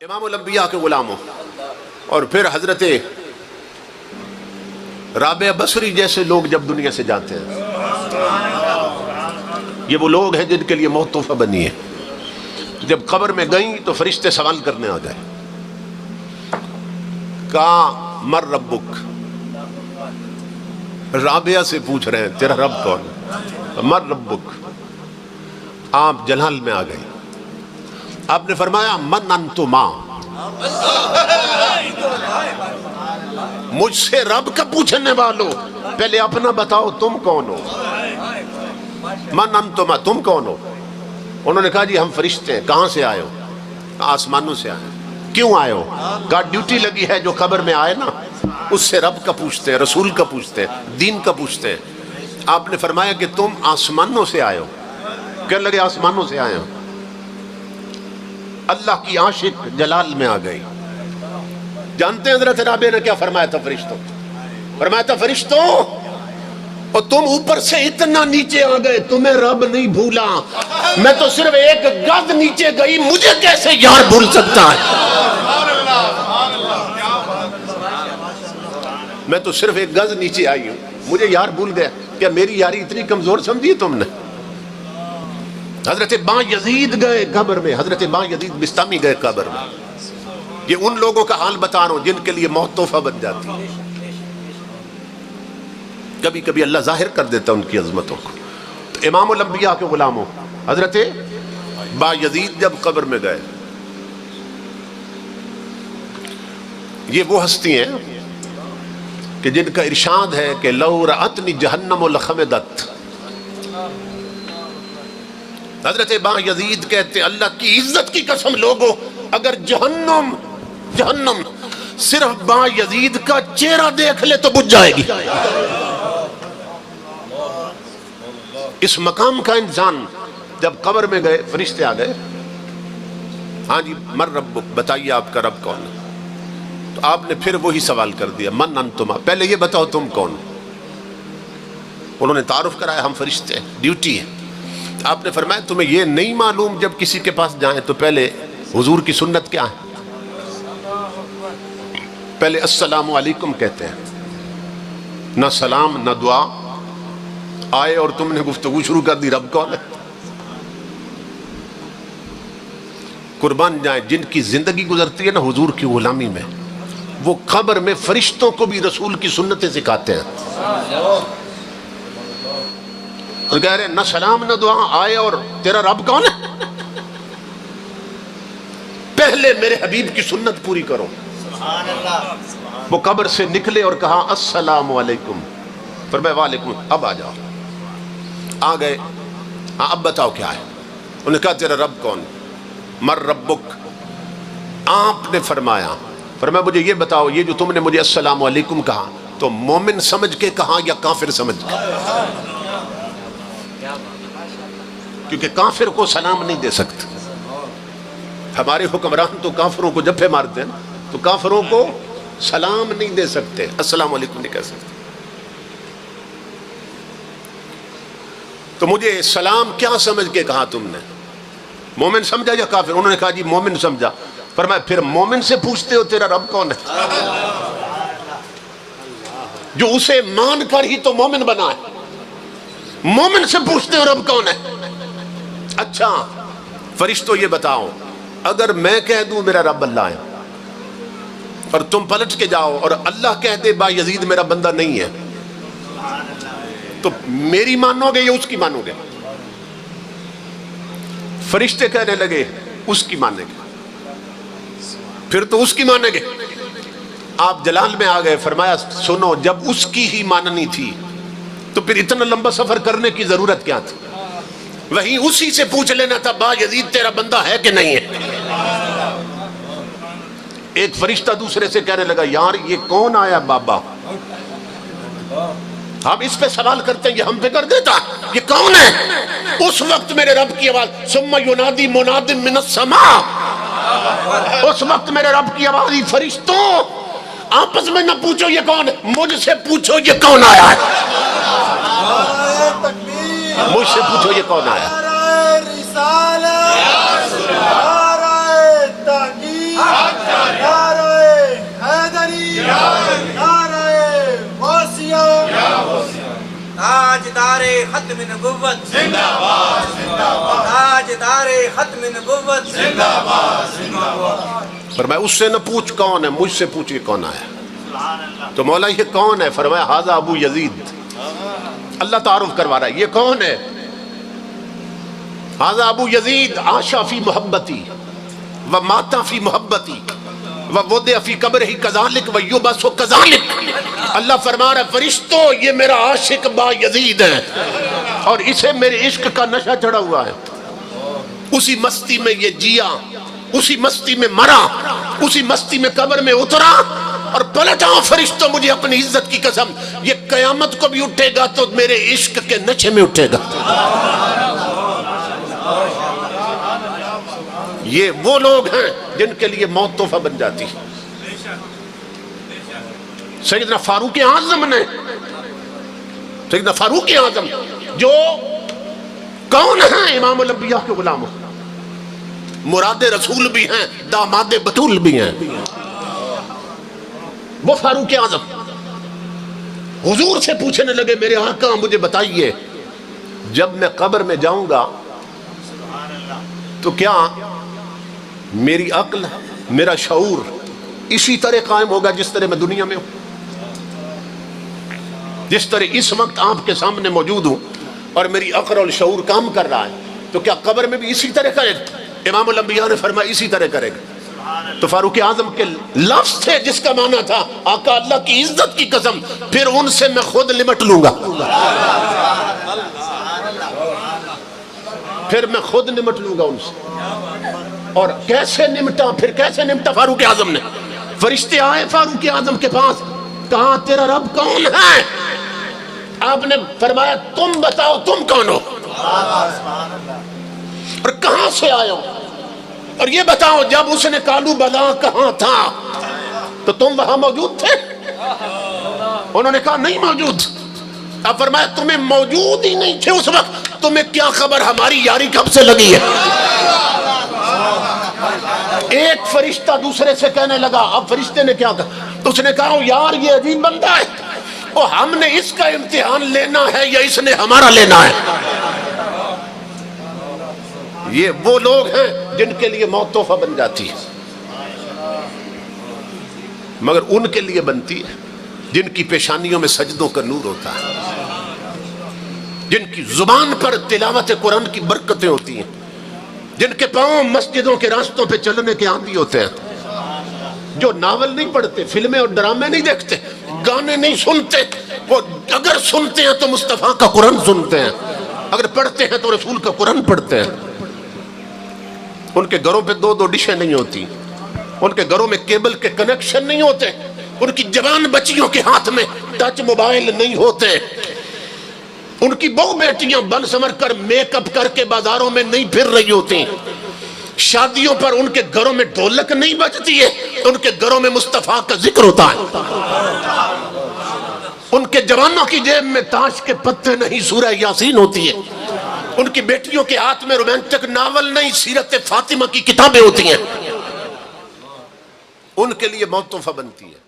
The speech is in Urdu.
امام الانبیاء کے غلاموں اور پھر حضرت رابعہ بصری جیسے لوگ جب دنیا سے جاتے ہیں، یہ وہ لوگ ہیں جن کے لیے موت تحفہ بنی ہے۔ جب قبر میں گئیں تو فرشتے سوال کرنے آ گئے، کہا مر ربک، رابعہ سے پوچھ رہے ہیں تیرا رب کون ہے؟ مر ربک، آپ جلال میں آ گئے۔ آپ نے فرمایا من انتما، مجھ سے رب کا پوچھنے والوں پہلے اپنا بتاؤ تم کون ہو؟ من انتما، تم کون ہو؟ انہوں نے کہا جی ہم فرشتے ہیں۔ کہاں سے آئے ہو؟ آسمانوں سے آئے۔ کیوں آئے ہو؟ کہا ڈیوٹی لگی ہے، جو قبر میں آئے نا اس سے رب کا پوچھتے ہیں، رسول کا پوچھتے ہیں، دین کا پوچھتے ہیں۔ آپ نے فرمایا کہ تم آسمانوں سے آئے ہو؟ کہنے لگے آسمانوں سے آئے ہو۔ اللہ کی عاشق جلال میں آ گئی۔ جانتے ہیں حضرت رابعہ نے کیا فرمایا تھا فرشتوں؟ فرمایا تھا فرشتوں، اور تم اوپر سے اتنا نیچے آ گئے، تمہیں رب نہیں بھولا، میں تو صرف ایک گز نیچے گئی، مجھے کیسے یار بھول سکتا ہے؟ میں تو صرف ایک گز نیچے آئی ہوں، مجھے یار بھول گیا۔ کیا میری یاری اتنی کمزور سمجھی تم نے؟ حضرت باں یزید گئے قبر میں، حضرت باں یزید بستامی گئے قبر میں۔ یہ ان لوگوں کا حال بتا رہا ہوں جن کے لیے موت تحفہ بن جاتی۔ کبھی کبھی اللہ ظاہر کر دیتا ان کی عظمتوں کو۔ تو امام الانبیاء کے غلاموں حضرت باں یزید جب قبر میں گئے، یہ وہ ہستی ہیں کہ جن کا ارشاد ہے کہ لو رأتنی جہنم لخمدت۔ حضرت باں یزید کہتے ہیں اللہ کی عزت کی قسم لوگوں، اگر جہنم صرف باں یزید کا چہرہ دیکھ لے تو بجھ جائے گی۔ اس مقام کا انسان جب قبر میں گئے، فرشتے آ گئے، ہاں جی مر ربک، بتائیے آپ کا رب کون ہے؟ تو آپ نے پھر وہی سوال کر دیا من انتما، پہلے یہ بتاؤ تم کون؟ انہوں نے تعارف کرایا ہم فرشتے ہیں، ڈیوٹی ہے۔ آپ نے فرمایا تمہیں یہ نہیں معلوم جب کسی کے پاس جائیں تو پہلے حضور کی سنت کیا ہے؟ پہلے السلام علیکم کہتے ہیں، نہ سلام نہ دعا، آئے اور تم نے گفتگو شروع کر دی رب کون ہے؟ قربان جائیں جن کی زندگی گزرتی ہے نا حضور کی غلامی میں، وہ قبر میں فرشتوں کو بھی رسول کی سنتیں سکھاتے ہیں۔ کہہ رہے نہ سلام نہ دعا، آئے اور تیرا رب کون ہے؟ پہلے میرے حبیب کی سنت پوری کرو۔ وہ قبر سے نکلے اور کہا السلام علیکم، فرمایا وعلیکم، اب آ جاؤ۔ آ گئے، ہاں اب بتاؤ کیا ہے؟ انہوں نے کہا تیرا رب کون؟ مر ربک۔ آپ نے فرمایا مجھے یہ بتاؤ، یہ جو تم نے مجھے السلام علیکم کہا تو مومن سمجھ کے کہا یا کافر سمجھ کے؟ کیونکہ کافر کو سلام نہیں دے سکتے۔ ہمارے حکمران تو کافروں کو جبھے مارتے ہیں تو کافروں کو سلام نہیں دے سکتے، السلام علیکم نہیں کہہ سکتے۔ تو مجھے سلام کیا سمجھ کے کہا تم نے؟ مومن سمجھا یا کافر؟ انہوں نے کہا جی مومن سمجھا۔ فرمایا پھر مومن سے پوچھتے ہو تیرا رب کون ہے؟ جو اسے مان کر ہی تو مومن بنا ہے، مومن سے پوچھتے ہو رب کون ہے؟ اچھا فرشتوں یہ بتاؤ، اگر میں کہہ دوں میرا رب اللہ ہے اور تم پلٹ کے جاؤ اور اللہ کہہ دے با یزید میرا بندہ نہیں ہے، تو میری مانو گے یا اس کی مانو گے؟ فرشتے کہنے لگے اس کی مانیں گے۔ پھر تو اس کی مانیں گے۔ آپ جلال میں آ گئے، فرمایا سنو جب اس کی ہی ماننی تھی تو پھر اتنا لمبا سفر کرنے کی ضرورت کیا تھی؟ وہیں اسی سے پوچھ لینا تھا با یزید تیرا بندہ ہے کہ نہیں ہے۔ ایک فرشتہ دوسرے سے کہنے لگا یار یہ کون آیا بابا؟ ہم اس پہ سوال کرتے ہیں، یہ ہم پہ کر دیتا، یہ کون ہے؟ اس وقت میرے رب کی آواز ثم ینادی مناد من السماء، اس وقت میرے رب کی آواز فرشتوں آپس میں نہ پوچھو یہ کون ہے، مجھ سے پوچھو یہ کون آیا ہے، مجھ سے پوچھو یہ کون آیا ہے۔ ختم نبوت زندہ باد زندہ باد، تاجدار ختم نبوت زندہ باد زندہ باد۔ فرمایا اس سے نہ پوچھ کون ہے، مجھ سے پوچھ یہ کون آیا۔ تو مولا یہ کون ہے؟ فرمایا ھذا ابو یزید۔ اللہ تعارف کروا رہا ہے، یہ کون ہے؟ ھذا ابو یزید عاشا فی محبتی ومات فی محبتی ووضع فی قبرہ کذالک ویبعث کذالک۔ اللہ فرما رہا ہے فرشتوں یہ میرا عاشق با یزید ہے اور اسے میرے عشق کا نشہ چڑھا ہوا ہے۔ اسی مستی میں یہ جیا، اسی مستی میں مرا، اسی مستی میں قبر میں اترا اور پلٹا۔ فرشتوں مجھے اپنی عزت کی قسم یہ قیامت کو بھی اٹھے گا تو میرے عشق کے نشے میں اٹھے گا۔ یہ وہ لوگ ہیں جن کے لیے موت تحفہ بن جاتی ہے۔ سیدنا فاروق اعظم نے، سیدنا فاروق اعظم جو کون ہیں؟ امام الانبیاء کے غلام، مراد رسول بھی ہیں، داماد بطول بھی ہیں۔ وہ فاروق اعظم حضور سے پوچھنے لگے میرے آقا مجھے بتائیے جب میں قبر میں جاؤں گا تو کیا میری عقل، میرا شعور اسی طرح قائم ہوگا جس طرح میں دنیا میں ہوں؟ جس طرح اس وقت آپ کے سامنے موجود ہوں اور میری عقل اور شعور کام کر رہا ہے تو کیا قبر میں بھی اسی طرح کرے گا؟ امام الانبیاء نے فرمایا اسی طرح کرے گا۔ تو فاروق اعظم کے لفظ تھے جس کا معنی تھا آقا اللہ کی عزت کی قسم پھر ان سے میں خود نمٹ لوں گا، پھر میں خود نمٹ لوں گا ان سے۔ اور کیسے نمٹا؟ پھر کیسے نمٹا فاروق اعظم نے؟ فرشتے آئے فاروق اعظم کے پاس، کہا تیرا رب کون ہے؟ آپ نے فرمایا تم بتاؤ تم کون ہو اور کہاں سے آئے ہو، اور یہ بتاؤ جب اس نے کالو بلا کہاں تھا تو تم وہاں موجود تھے؟ انہوں نے کہا نہیں موجود۔ اب فرمایا تمہیں موجود ہی نہیں تھے اس وقت، تمہیں کیا خبر ہماری یاری کب سے لگی ہے؟ ایک فرشتہ دوسرے سے کہنے لگا، اب فرشتے نے کیا کہا؟ تو اس نے کہا یار یہ عجیب بندہ ہے، وہ ہم نے اس کا امتحان لینا ہے یا اس نے ہمارا لینا ہے؟ یہ وہ لوگ ہیں جن کے لیے موت تحفہ بن جاتی ہے، مگر ان کے لیے بنتی ہے جن کی پیشانیوں میں سجدوں کا نور ہوتا ہے، جن کی زبان پر تلاوت قرآن کی برکتیں ہوتی ہیں، جن کے پاؤں مسجدوں کے راستوں پہ چلنے کے عادی ہوتے ہیں، جو ناول نہیں پڑھتے، فلمیں اور ڈرامے نہیں دیکھتے، گانے نہیں سنتے، وہ اگر سنتے ہیں تو مصطفیٰ کا قرآن سنتے ہیں، اگر پڑھتے ہیں تو رسول کا قرآن پڑھتے ہیں۔ ان کے گھروں پہ دو ڈشیں نہیں ہوتی، ان کے گھروں میں کیبل کے کنیکشن نہیں ہوتے، ان کی جوان بچیوں کے ہاتھ میں ٹچ موبائل نہیں ہوتے، ان کی بہو بیٹیاں بن سمر کر میک اپ کر کے بازاروں میں نہیں پھر رہی ہوتی، شادیوں پر ان کے گھروں میں ڈھولک نہیں بجتی ہے، ان کے گھروں میں مصطفیٰ کا ذکر ہوتا ہے، ان کے جوانوں کی جیب میں تاش کے پتے نہیں سورہ یاسین ہوتی ہے، ان کی بیٹیوں کے ہاتھ میں رومانٹک ناول نہیں سیرت فاطمہ کی کتابیں ہوتی ہیں، ان کے لیے موت تحفہ بنتی ہے۔